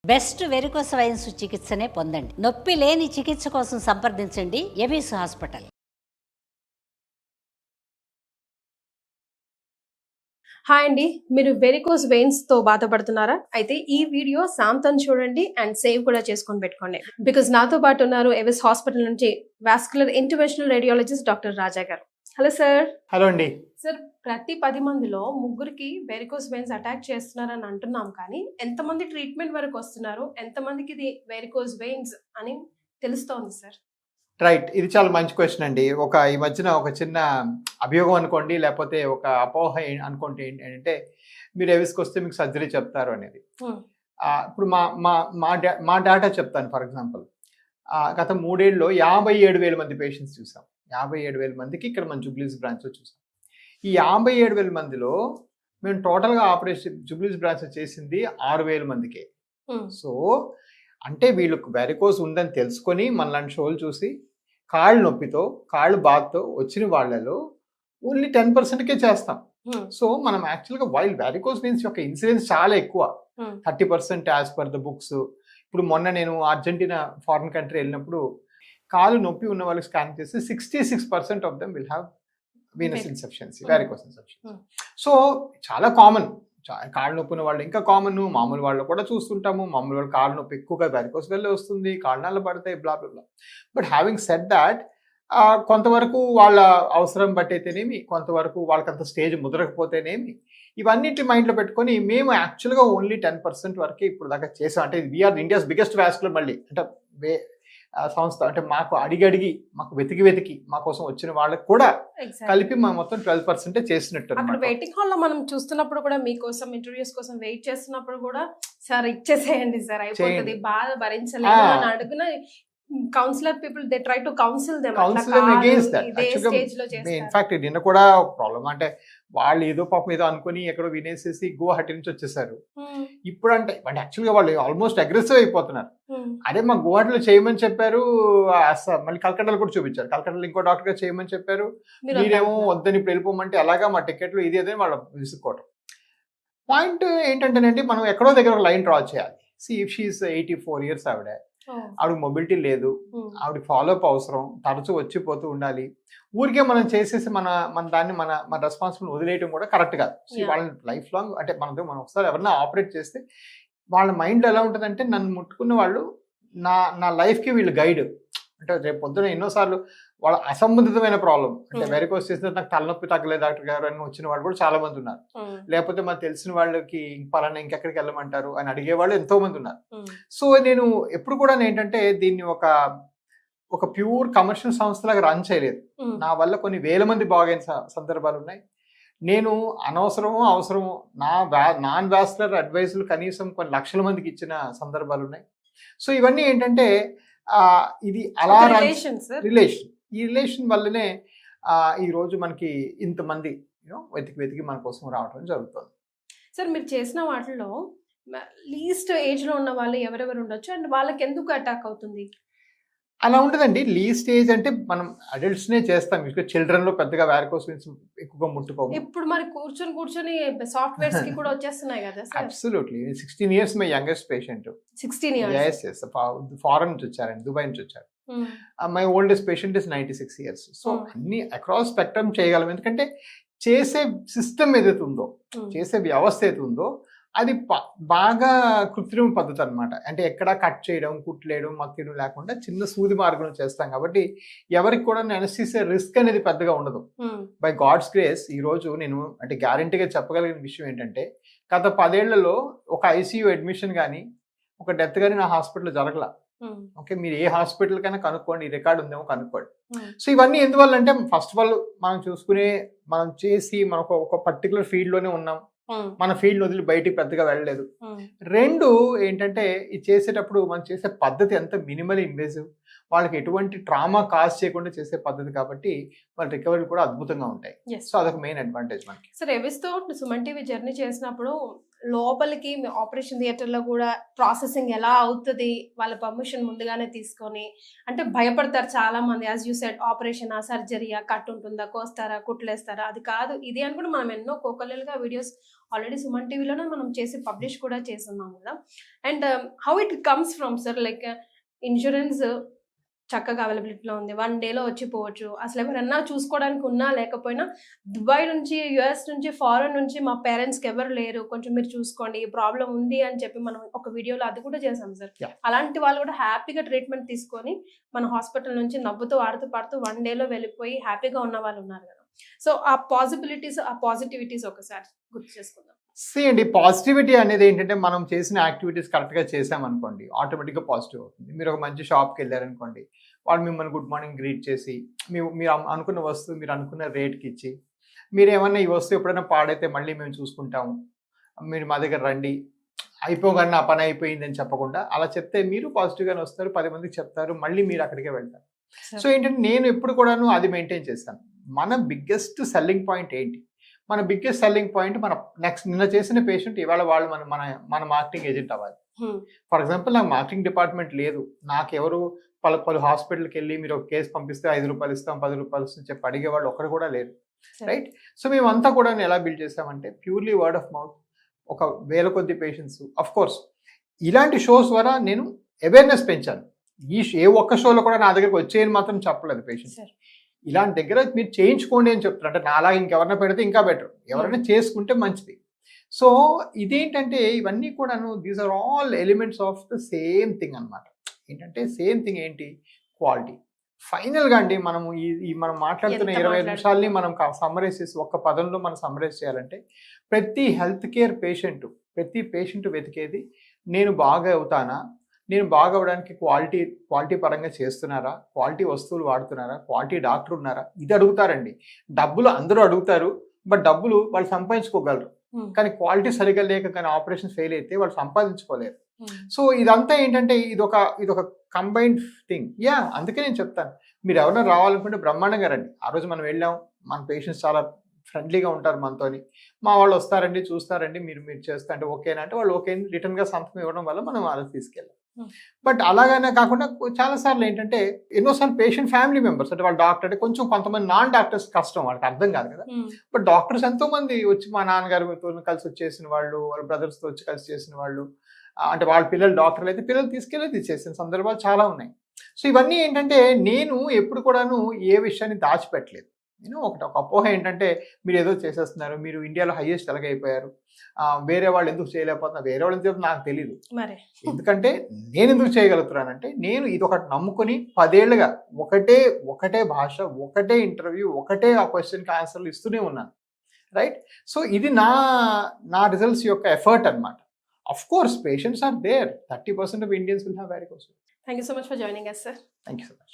Best varicose veins చికిత్సనే పొందండి. నొప్పి లేని చికిత్స కోసం సంప్రదించండి ఎవిస్ హాస్పిటల్. హాయ్ అండి, మీరు వెరికోస్ వెయిన్స్ తో బాధపడుతున్నారా? అయితే ఈ వీడియో శాంతం చూడండి అండ్ సేవ్ కూడా చేసుకొని పెట్టుకోండి. బికాజ్ నాతో పాటు ఉన్నారు ఎవిస్ హాస్పిటల్ నుంచి వాస్కులర్ ఇంటర్వెన్షనల్ రేడియాలజిస్ట్ డాక్టర్ రాజా గారు. Hello sir. హలో అండి. సార్, ప్రతి 10 మందిలో ముగ్గురికి వెరికోస్ వెయిన్స్ అటాక్ చేస్తున్నారని అంటున్నాం, కానీ ఎంతమంది ట్రీట్మెంట్ వరకు వస్తున్నారు, ఎంతమందికి ఇది వెరికోస్ వెయిన్స్ అని తెలుస్తోంది సార్? రైట్, ఇది చాలా మంచి క్వశ్చన్ అండి. ఈ మధ్యన ఒక చిన్న అభియోగం అనుకోండి, లేకపోతే ఒక అపోహ అనుకోండి ఏంటంటే మీరు ఎవిస్కి వస్తే మీకు సర్జరీ చెప్తారు అనేది. ఇప్పుడు మా డేటా చెప్తాను. ఫర్ ఎగ్జాంపుల్, గత 3 ఏళ్ళలో 57,000 మంది పేషెంట్స్ చూసాం. 57,000 మందికి ఇక్కడ మన జూబ్లీస్ బ్రాంచ్లో చూసాం. ఈ 57,000 మందిలో మేము టోటల్గా ఆపరేషన్ జూబ్లీస్ బ్రాంచ్లో చేసింది 6,000 మందికే. సో అంటే వీళ్ళకు వెరికోస్ ఉందని తెలుసుకొని మనలాంటి షోలు చూసి కాళ్ళు నొప్పితో కాళ్ళు బాధతో వచ్చిన వాళ్ళలో ఓన్లీ 10%కే చేస్తాం. సో మనం యాక్చువల్గా వైల్ వెరికోస్ వెయిన్స్ యొక్క ఇన్సిడెన్స్ చాలా ఎక్కువ, 30% యాజ్ పర్ ద బుక్స్. ఇప్పుడు మొన్న నేను అర్జెంటీనా ఫారిన్ కంట్రీ వెళ్ళినప్పుడు కాలు నొప్పి ఉన్న వాళ్ళకి స్కాన్ చేస్తే 66% of them will have venous insufficiency, varicose insufficiency. So చాలా కామన్. కాళ్ళు నొప్పి ఉన్న వాళ్ళు ఇంకా కామన్, మామూలు వాళ్ళు కూడా చూస్తుంటాము. మామూలు వాళ్ళు కాళ్ళు నొప్పి ఎక్కువగా వెరికోస్ వెళ్ళి వస్తుంది, కాళ్ళు నల్ల పడతాయి, బ్లా బ్లా బ్లా. బట్ హ్యావింగ్ సెడ్ దాట్, కొంతవరకు వాళ్ళ అవసరం బట్టయితేనేమి, కొంతవరకు వాళ్ళకి అంత స్టేజ్ ముదరకపోతేనేమి, ఇవన్నిటి మైండ్లో పెట్టుకొని మేము యాక్చువల్గా ఓన్లీ 10% వరకే ఇప్పుడు దాకా చేసాం. అంటే వీఆర్ ఇండియాస్ బిగ్గెస్ట్ వాస్కులర్ మళ్ళీ అంటే సంస్థ. అంటే మాకు అడిగి మాకు వెతికి మా కోసం వచ్చిన వాళ్ళకి కూడా కలిపి మా మొత్తం 12% చేసినట్టు. వెయిటింగ్ హాల్ లో మనం చూస్తున్నప్పుడు కూడా మీకోసం ఇంటర్వ్యూస్ కోసం వెయిట్ చేస్తున్నప్పుడు కూడా సార్ ఇచ్చేసేయండి సార్, అయిపోతుంది, బాధ భరించలేదు అని అడుగున counsellor people they try to counsel them against that. In fact నిన్న కూడా ప్రాబ్లం అంటే వాళ్ళు ఏదో పాపం ఏదో అనుకుని ఎక్కడో వినేసేసి గువాహటి నుంచి వచ్చేసారు. ఇప్పుడు అంటే యాక్చువల్గా వాళ్ళు ఆల్మోస్ట్ అగ్రెసివ్ అయిపోతున్నారు. అదే మా గువాహటిలో చేయమని చెప్పారు, మళ్ళీ కలకట్టాలో కూడా చూపించారు. కలకట్టాలో ఇంకో డాక్టర్ గారు చేయమని చెప్పారు, మీరేమో వద్దని ఇప్పుడు వెళ్ళిపోమంటే అలాగా మా టికెట్లు ఇది అదే వాళ్ళు విసుక్కోవటం. పాయింట్ ఏంటంటేనండి, మనం ఎక్కడో దగ్గర ఒక లైన్ డ్రా చేయాలి. ఇఫ్ షీఈస్ 84 years ఆవిడకి మొబిలిటీ లేదు, ఆవిడకి ఫాలోఅప్ అవసరం, తరచూ వచ్చిపోతూ ఉండాలి. ఊరికే మనం చేసేసి మన దాన్ని మన రెస్పాన్సిబిలిటీ వదిలేయడం కూడా కరెక్ట్ కాదు. వాళ్ళని లైఫ్ లాంగ్ అంటే మనం ఒకసారి ఎవరన్నా ఆపరేట్ చేస్తే వాళ్ళ మైండ్లో ఎలా ఉంటుందంటే, నన్ను ముట్టుకున్న వాళ్ళు నా లైఫ్కి వీళ్ళు గైడ్. అంటే రేపు పొద్దున ఎన్నోసార్లు వాళ్ళ అసంబంధితమైన ప్రాబ్లం అంటే వెరికోస్ చేసిన నాకు తలనొప్పి తగ్గలేదు డాక్టర్ గారు అని వచ్చిన వాళ్ళు కూడా చాలా మంది ఉన్నారు. లేకపోతే మాకు తెలిసిన వాళ్ళకి పలానా ఇంకెక్కడికి వెళ్ళమంటారు అని అడిగే వాళ్ళు ఎంతో మంది ఉన్నారు. సో నేను ఎప్పుడు కూడా ఏంటంటే దీన్ని ఒక ప్యూర్ కమర్షియల్ సంస్థలాగా రన్ చేయలేదు. నా వల్ల కొన్ని వేల మంది బాగైన సందర్భాలు ఉన్నాయి. నేను అవసరమో నాన్ వాస్కులర్ అడ్వైజులు కనీసం కొన్ని లక్షల మందికి ఇచ్చిన సందర్భాలు ఉన్నాయి. సో ఇవన్నీ ఏంటంటే ఇది అలా రిలేషన్, ఈ రిలేషన్ వల్లనే ఈ రోజు మనకి ఇంతమంది వెతికి మన కోసం రావడం జరుగుతుంది. సార్, మీరు చేసిన వాటిలో లీస్ట్ ఏజ్ లో ఉన్న వాళ్ళు ఎవరెవరు ఉండొచ్చు అండ్ వాళ్ళకి ఎందుకు అటాక్ అవుతుంది? అలా ఉంటుందండి. లీస్ట్ ఏజ్ అంటే మనం అడల్ట్స్నే చేస్తాం. చిల్డ్రన్ లో పెద్దగా వారికోస్ వెయిన్స్ ఎక్కువగా ముట్టుకోము. ఇప్పుడు మరి కూర్చొని సాఫ్ట్వేర్స్ కి కూడా వచ్చేస్తున్నాయి కదా sir? Absolutely. 16 years my youngest patient. 16 years? yes. Foreign నుంచి వచ్చారండి, దుబాయ్ నుంచి వచ్చారు. My oldest patient is 96 years. So అన్ని అక్రాస్ స్పెక్ట్రమ్ చేయగలం. ఎందుకంటే చేసే సిస్టమ్ ఏదైతే ఉందో, చేసే వ్యవస్థ ఏదైతే ఉందో అది బాగా కృత్రిమ పద్ధతి అనమాట. అంటే ఎక్కడ కట్ చేయడం, కుట్లేయడం, మక్కిడం లేకుండా చిన్న సూది మార్గం చేస్తాం కాబట్టి ఎవరికి కూడా అనస్థీసియా రిస్క్ అనేది పెద్దగా ఉండదు. బై గాడ్స్ గ్రేస్ ఈ రోజు నేను అంటే గ్యారంటీగా చెప్పగలిగిన విషయం ఏంటంటే, గత 10 ఏళ్లలో ఒక ఐసీయూ అడ్మిషన్ కానీ ఒక డెత్ కానీ నా హాస్పిటల్లో జరగల. ఓకే, మీరు ఏ హాస్పిటల్ కైనా కనుక్కోండి, ఈ రికార్డు ఉందేమో కనుక్కోండి. సో ఇవన్నీ ఎందువల్ల అంటే, ఫస్ట్ ఆఫ్ ఆల్ మనం చేసి మనకు ఒక పర్టికులర్ ఫీల్డ్లోనే ఉన్నాం, మన ఫీల్డ్ వదిలి బయటికి పెద్దగా వెళ్ళలేదు. 2 ఏంటంటే, ఇది చేసేటప్పుడు మనం చేసే పద్ధతి ఎంత మినిమల్ ఇన్వేజివ్, వాళ్ళకి ఎటువంటి ట్రామా కాజ్ చేయకుండా చేసే పద్ధతి కాబట్టి వాళ్ళ రికవరీ కూడా అద్భుతంగా ఉంటాయి. సో అదొక మెయిన్ అడ్వాంటేజ్ మనకి. సార్, ఎవిస్తో సుమన్ టీవీ జర్నీ చేసినప్పుడు లోపలికి ఆపరేషన్ థియేటర్లో కూడా ప్రాసెసింగ్ ఎలా అవుతుంది, వాళ్ళ పర్మిషన్ ముందుగానే తీసుకొని, అంటే భయపడతారు చాలా మంది. యాజ్ యూ సెడ్, ఆపరేషనా, సర్జరీయా, కట్ ఉంటుందా, కోస్తారా, కుట్లేస్తారా, అది కాదు ఇది అని కూడా మనం ఎన్నో కోకలలుగా వీడియోస్ ఆల్రెడీ సుమన్ టీవీలోనే మనం చేసి పబ్లిష్ కూడా చేస్తున్నాం కదా. And how it comes from sir, like insurance చక్కగా అవైలబిలిటీలో ఉంది, 1 డేలో వచ్చిపోవచ్చు, అసలు ఎవరన్నా చూసుకోవడానికి ఉన్నా లేకపోయినా దుబాయ్ నుంచి, యుఎస్ నుంచి, ఫారెన్ నుంచి మా పేరెంట్స్కి ఎవరు లేరు, కొంచెం మీరు చూసుకోండి, ఈ ప్రాబ్లం ఉంది అని చెప్పి మనం ఒక వీడియోలో అది కూడా చేసాం సార్. Yeah. అలాంటి వాళ్ళు కూడా హ్యాపీగా ట్రీట్మెంట్ తీసుకొని మన హాస్పిటల్ నుంచి నవ్వుతూ ఆడుతూ పాడుతూ 1 డేలో వెళ్ళిపోయి హ్యాపీగా ఉన్న వాళ్ళు ఉన్నారు కదా. సో ఆ పాసిబిలిటీస్, ఆ పాజిటివిటీస్ ఒకసారి గుర్తు చేసుకుందాం. అండి, పాజిటివిటీ అనేది ఏంటంటే మనం చేసిన యాక్టివిటీస్ కరెక్ట్గా చేసామనుకోండి ఆటోమేటిక్గా పాజిటివ్ అవుతుంది. మీరు ఒక మంచి షాప్కి వెళ్ళారనుకోండి, వాళ్ళు మిమ్మల్ని గుడ్ మార్నింగ్ గ్రీట్ చేసి మీరు అనుకున్న వస్తువు మీరు అనుకున్న రేట్కి ఇచ్చి, మీరు ఏమన్నా ఈ వస్తువు ఎప్పుడైనా పాడైతే మళ్ళీ మేము చూసుకుంటాము, మీరు మా దగ్గర రండి, అయిపోగానే నా పని అయిపోయింది అని చెప్పకుండా అలా చెప్తే మీరు పాజిటివ్గానే వస్తారు, 10 మందికి చెప్తారు, మళ్ళీ మీరు అక్కడికే వెళ్తారు. సో ఏంటంటే నేను ఎప్పుడు కూడాను అది మెయింటైన్ చేస్తాను. మన బిగ్గెస్ట్ సెల్లింగ్ పాయింట్ ఏంటి? మన బిగ్గెస్ట్ సెల్లింగ్ పాయింట్ మన నిన్న చేసిన పేషెంట్ ఇవాళ వాళ్ళు మన మార్కెటింగ్ ఏజెంట్ అవ్వాలి. ఫర్ ఎగ్జాంపుల్ నాకు మార్కెటింగ్ డిపార్ట్మెంట్ లేదు, నాకెవరు పలు హాస్పిటల్కి వెళ్ళి మీరు ఒక కేసు పంపిస్తే 5 రూపాయలు ఇస్తాం, 10 రూపాయలు ఇస్తాం చెప్పి అడిగేవాళ్ళు ఒక్కరు కూడా లేరు, రైట్? సో మేమంతా కూడా ఎలా బిల్డ్ చేస్తామంటే ప్యూర్లీ వర్డ్ ఆఫ్ మౌత్, ఒక వేల కొద్ది పేషెంట్స్. అఫ్ కోర్స్ ఇలాంటి షోస్ ద్వారా నేను అవేర్నెస్ పెంచాను. ఏ ఒక్క షోలో కూడా నా దగ్గరకు వచ్చేయని మాత్రం చెప్పలేదు పేషెంట్స్. ఇలాంటి దగ్గర మీరు చేయించుకోండి అని చెప్తున్నారు. అంటే నాలా ఇంకెవరైనా పెడితే ఇంకా బెటర్, ఎవరైనా చేసుకుంటే మంచిది. సో ఇదేంటంటే ఇవన్నీ కూడాను these are all elements of the same thing అనమాట. ఏంటంటే సేమ్ థింగ్ ఏంటి? క్వాలిటీ. ఫైనల్గా అండి మనము మనం మాట్లాడుతున్న 20 నిమిషాలని మనం సమ్మరైజ్ చేసి ఒక్క పదంలో మనం సమ్మరైజ్ చేయాలంటే, ప్రతి హెల్త్ కేర్ ప్రతి పేషెంట్ వెతికేది నేను బాగా అవుతానా, నేను బాగా అవ్వడానికి క్వాలిటీ పరంగా చేస్తున్నారా, క్వాలిటీ వస్తువులు వాడుతున్నారా, క్వాలిటీ డాక్టర్ ఉన్నారా, ఇది అడుగుతారండి. డబ్బులు అందరూ అడుగుతారు, బట్ డబ్బులు వాళ్ళు సంపాదించుకోగలరు, కానీ క్వాలిటీ సరిగా లేక కానీ ఆపరేషన్ ఫెయిల్ అయితే వాళ్ళు సంపాదించుకోలేరు. సో ఇదంతా ఏంటంటే ఇదొక కంబైన్డ్ థింగ్. అందుకే నేను చెప్తాను, మీరు ఎవరైనా రావాలనుకుంటే బ్రహ్మాండంగా రండి. ఆ రోజు మనం వెళ్ళాం, మన పేషెంట్స్ చాలా ఫ్రెండ్లీగా ఉంటారు మనతోని, మా వాళ్ళు వస్తారండి, చూస్తారండి, మీరు చేస్తా అంటే ఓకేనా అంటే వాళ్ళు ఓకే రిటర్న్గా సంతకం ఇవ్వడం వల్ల మనం వాళ్ళకి తీసుకెళ్ళాం. బట్ అలాగనే కాకుండా చాలాసార్లు ఏంటంటే ఎన్నోసార్లు పేషెంట్ ఫ్యామిలీ మెంబర్స్ అంటే వాళ్ళ డాక్టర్ అంటే కొంచెం కొంతమంది నాన్ డాక్టర్స్ కష్టం, వాళ్ళకి అర్థం కాదు కదా. బట్ డాక్టర్స్ ఎంతో మంది వచ్చి మా నాన్నగారితో కలిసి వచ్చేసిన వాళ్ళు, వాళ్ళ బ్రదర్స్తో వచ్చి కలిసి చేసిన వాళ్ళు, అంటే వాళ్ళ పిల్లలు డాక్టర్లు అయితే పిల్లలు తీసుకెళ్ళి చేసిన సందర్భాలు చాలా ఉన్నాయి. సో ఇవన్నీ ఏంటంటే నేను ఎప్పుడు కూడాను ఏ విషయాన్ని దాచిపెట్టలేదు. నేను ఒక అపోహ ఏంటంటే మీరు ఏదో చేసేస్తున్నారు, మీరు ఇండియాలో హైయెస్ట్ ఎలాగైపోయారు, వేరే వాళ్ళు ఎందుకు చేయలేకపోతున్నారు, వేరే వాళ్ళు ఎందుకు నాకు తెలీదు. ఎందుకంటే నేను ఎందుకు చేయగలుగుతున్నానంటే నేను ఇది ఒకటి నమ్ముకొని 10 ఏళ్ళుగా ఒకటే భాష, ఒకటే ఇంటర్వ్యూ, ఒకటే ఆ క్వశ్చన్కి ఆన్సర్లు ఇస్తూనే ఉన్నాను, రైట్? సో ఇది నా రిజల్ట్స్ యొక్క ఎఫర్ట్ అనమాట. Of course, patients are there. 30% of Indians will have varicose veins. Thank you so much for joining us, sir. Thank you so much.